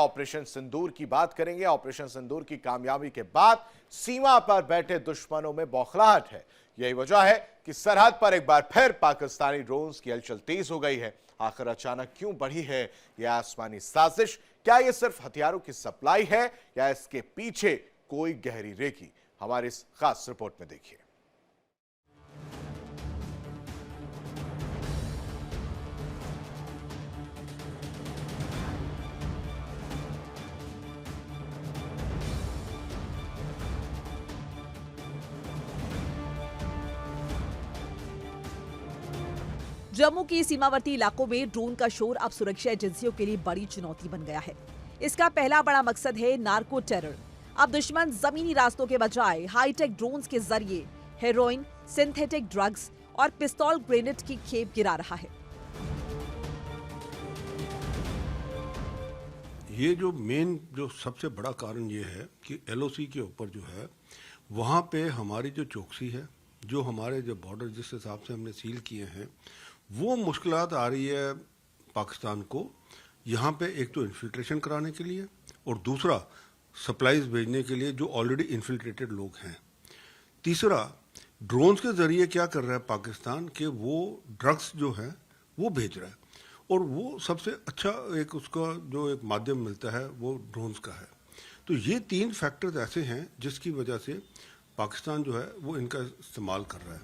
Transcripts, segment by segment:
Operation सिंदूर की बात करेंगे। ऑपरेशन सिंदूर की कामयाबी के बाद सीमा पर बैठे दुश्मनों में बौखलाहट है। यही वजह है कि सरहद पर एक बार फिर पाकिस्तानी ड्रोन्स की हलचल तेज हो गई है। आखिर अचानक क्यों बढ़ी है यह आसमानी साजिश? क्या यह सिर्फ हथियारों की सप्लाई है या इसके पीछे कोई गहरी रेखी? हमारी इस खास रिपोर्ट में देखिए। जम्मू के सीमावर्ती इलाकों में ड्रोन का शोर अब सुरक्षा एजेंसियों के लिए बड़ी चुनौती बन गया है। इसका पहला बड़ा मकसद है नार्को टेरर। अब दुश्मन जमीनी रास्तों के बजाय हाईटेक ड्रोन्स के जरिए हेरोइन, सिंथेटिक ड्रग्स और पिस्तौल ग्रेनेड की खेप गिरा रहा है। ये जो सबसे बड़ा कारण ये है कि एलओसी के ऊपर जो है वहाँ पे हमारी जो चौकसी है, जो हमारे जो बॉर्डर जिस हिसाब से हमने सील किए हैं, वो मुश्किलात आ रही है पाकिस्तान को यहाँ पे एक तो इन्फिल्ट्रेशन कराने के लिए और दूसरा सप्लाईज भेजने के लिए जो ऑलरेडी इन्फिल्ट्रेटेड लोग हैं। तीसरा, ड्रोन्स के ज़रिए क्या कर रहा है पाकिस्तान कि वो ड्रग्स जो है वो भेज रहा है और वो सबसे अच्छा एक उसका जो एक माध्यम मिलता है वो ड्रोन्स का है। तो ये तीन फैक्टर्स ऐसे हैं जिसकी वजह से पाकिस्तान जो है वो इनका इस्तेमाल कर रहा है।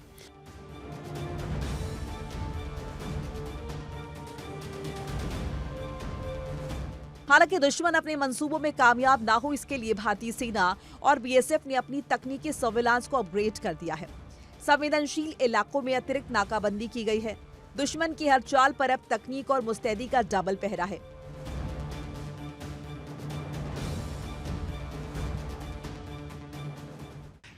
हालांकि दुश्मन अपने मंसूबों में कामयाब ना हो, इसके लिए भारतीय सेना और बीएसएफ ने अपनी तकनीकी सर्विलांस को अपग्रेड कर दिया है। संवेदनशील इलाकों में अतिरिक्त नाकाबंदी की गई है। दुश्मन की हर चाल पर अब तकनीक और मुस्तैदी का डबल पहरा है।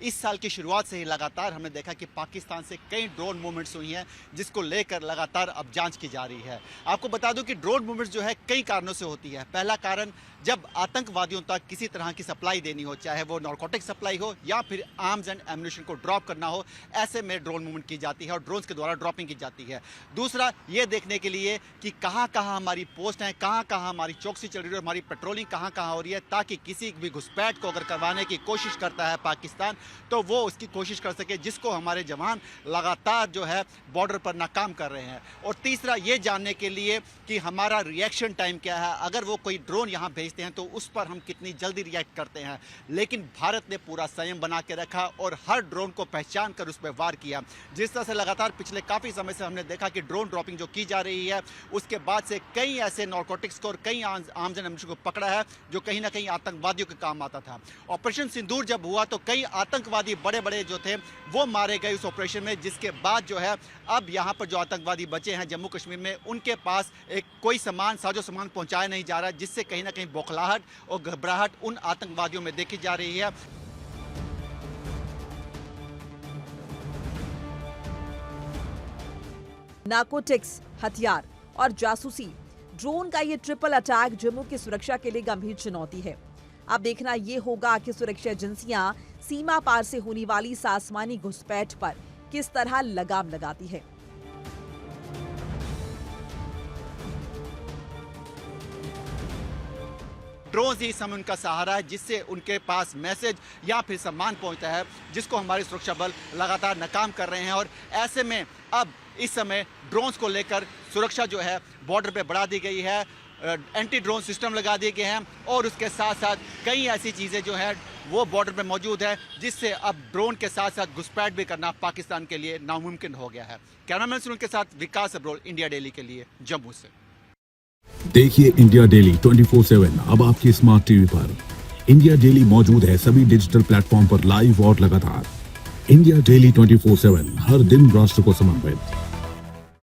इस साल की शुरुआत से ही लगातार हमने देखा कि पाकिस्तान से कई ड्रोन मूवमेंट्स हुई हैं, जिसको लेकर लगातार अब जांच की जा रही है। आपको बता दूं कि ड्रोन मूवमेंट्स जो है कई कारणों से होती है। पहला कारण, जब आतंकवादियों तक किसी तरह की सप्लाई देनी हो, चाहे वो नारकोटिक सप्लाई हो या फिर आर्म्स एंड एम्युनिशन को ड्रॉप करना हो, ऐसे में ड्रोन मूवमेंट की जाती है और ड्रोन्स के द्वारा ड्रॉपिंग की जाती है। दूसरा, ये देखने के लिए कि कहाँ कहाँ हमारी पोस्ट हैं, कहाँ कहाँ हमारी चौकसी चल रही है, हमारी पेट्रोलिंग कहाँ कहाँ हो रही है, ताकि किसी भी घुसपैठ को अगर करवाने की कोशिश करता है पाकिस्तान तो वो उसकी कोशिश कर सके, जिसको हमारे जवान लगातार जो है बॉर्डर पर नाकाम कर रहे हैं। और तीसरा, ये जानने के लिए कि हमारा रिएक्शन टाइम क्या है, अगर वो कोई ड्रोन यहाँ भेजते हैं तो उस पर हम कितनी जल्दी रिएक्ट करते हैं। लेकिन भारत ने पूरा संयम बना के रखा और हर ड्रोन को पहचान कर उस पर वार किया। जिस तरह से लगातार पिछले काफ़ी समय से हमने देखा कि ड्रोन ड्रॉपिंग जो की जा रही है, उसके बाद से कई ऐसे नारकोटिक्स को और कई आर्म्स एंड एम्युनिशन को पकड़ा है जो कहीं ना कहीं आतंकवादियों के काम आता था। ऑपरेशन सिंदूर जब हुआ तो कई आतंकवादी बड़े बड़े जो थे वो मारे गए उस ऑपरेशन में, जिसके बाद जो है अब यहाँ पर जो आतंकवादी बचे हैं जम्मू कश्मीर में, उनके पास एक कोई सामान, साजो सामान पहुंचाया नहीं जा रहा, जिससे कहीं ना कहीं बौखलाहट और घबराहट उन आतंकवादियों में देखी जा रही है। नार्कोटिक्स, हथियार और जासूसी, ड्रोन का ये ट्रिपल अटैक जम्मू की सुरक्षा के लिए गंभीर चुनौती है। अब देखना ये होगा कि सुरक्षा एजेंसियां सीमा पार से होने वाली इस आसमानी घुसपैठ पर किस तरह लगाम लगाती है। ड्रोन ही समय उनका सहारा है, जिससे उनके पास मैसेज या फिर सामान पहुंचता है, जिसको हमारे सुरक्षा बल लगातार नाकाम कर रहे हैं। और ऐसे में अब इस समय ड्रोन्स को लेकर सुरक्षा जो है बॉर्डर पे बढ़ा दी गई है, एंटी ड्रोन सिस्टम लगा दिए गए हैं और उसके साथ साथ कई ऐसी चीज़ें जो है वो बॉर्डर पे मौजूद है, जिससे अब ड्रोन के साथ साथ घुसपैठ भी करना पाकिस्तान के लिए नामुमकिन हो गया है। कैमरामैन सुनील के साथ विकास अब्रोल, इंडिया डेली के लिए जम्मू से। देखिए इंडिया डेली 24/7 अब आपकी स्मार्ट टीवी पर। इंडिया डेली मौजूद है सभी डिजिटल प्लेटफॉर्म पर लाइव और लगातार। इंडिया डेली 24/7 हर दिन राष्ट्र को समर्पित।